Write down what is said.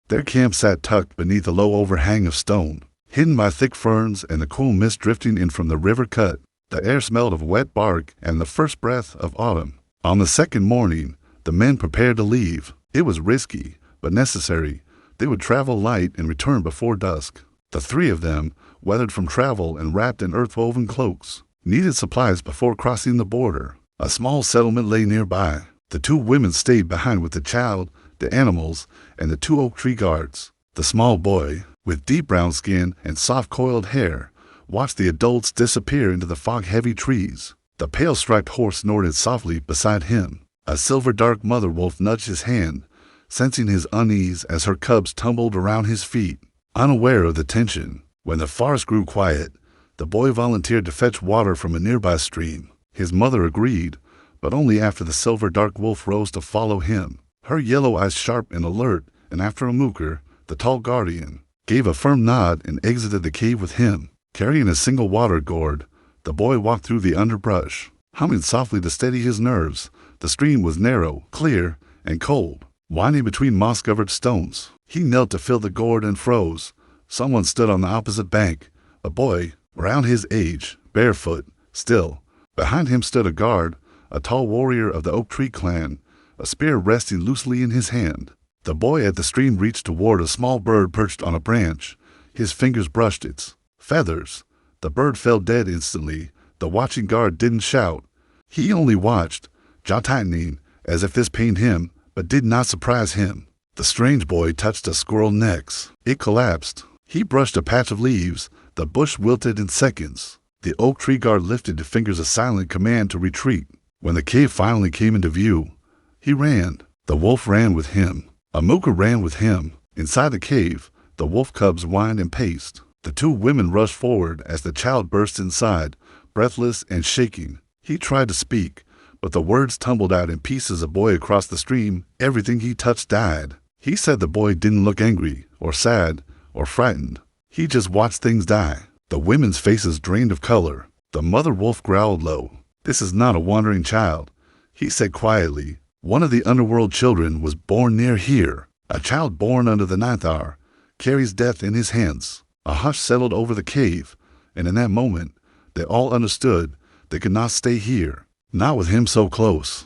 Their camp sat tucked beneath a low overhang of stone, hidden by thick ferns and the cool mist drifting in from the river cut. The air smelled of wet bark and the first breath of autumn. On the second morning, the men prepared to leave. It was risky, but necessary. They would travel light and return before dusk. The three of them, weathered from travel and wrapped in earth-woven cloaks, needed supplies before crossing the border. A small settlement lay nearby. The two women stayed behind with the child, the animals, and the two oak tree guards. The small boy, with deep brown skin and soft coiled hair, watched the adults disappear into the fog-heavy trees. The pale-striped horse snorted softly beside him. A silver-dark mother wolf nudged his hand, sensing his unease as her cubs tumbled around his feet. Unaware of the tension, when the forest grew quiet, the boy volunteered to fetch water from a nearby stream. His mother agreed, but only after the silver-dark wolf rose to follow him, her yellow eyes sharp and alert, and after Amukar, the tall guardian, gave a firm nod and exited the cave with him. Carrying a single water gourd, the boy walked through the underbrush, humming softly to steady his nerves. The stream was narrow, clear, and cold, winding between moss-covered stones. He knelt to fill the gourd and froze. Someone stood on the opposite bank, a boy, around his age, barefoot, still. Behind him stood a guard, a tall warrior of the oak tree clan, a spear resting loosely in his hand. The boy at the stream reached toward a small bird perched on a branch. His fingers brushed its feathers. The bird fell dead instantly. The watching guard didn't shout. He only watched, jaw tightening, as if this pained him, but did not surprise him. The strange boy touched a squirrel next. It collapsed. He brushed a patch of leaves. The bush wilted in seconds. The oak tree guard lifted his fingers a silent command to retreat. When the cave finally came into view, he ran. The wolf ran with him. Amukar ran with him. Inside the cave, the wolf cubs whined and paced. The two women rushed forward as the child burst inside, breathless and shaking. He tried to speak, but the words tumbled out in pieces. A boy across the stream, everything he touched died. He said the boy didn't look angry, or sad, or frightened. He just watched things die. The women's faces drained of color. The mother wolf growled low. "This is not a wandering child," he said quietly. "One of the Underworld children was born near here. A child born under the ninth hour carries death in his hands." A hush settled over the cave, and in that moment, they all understood they could not stay here, not with him so close.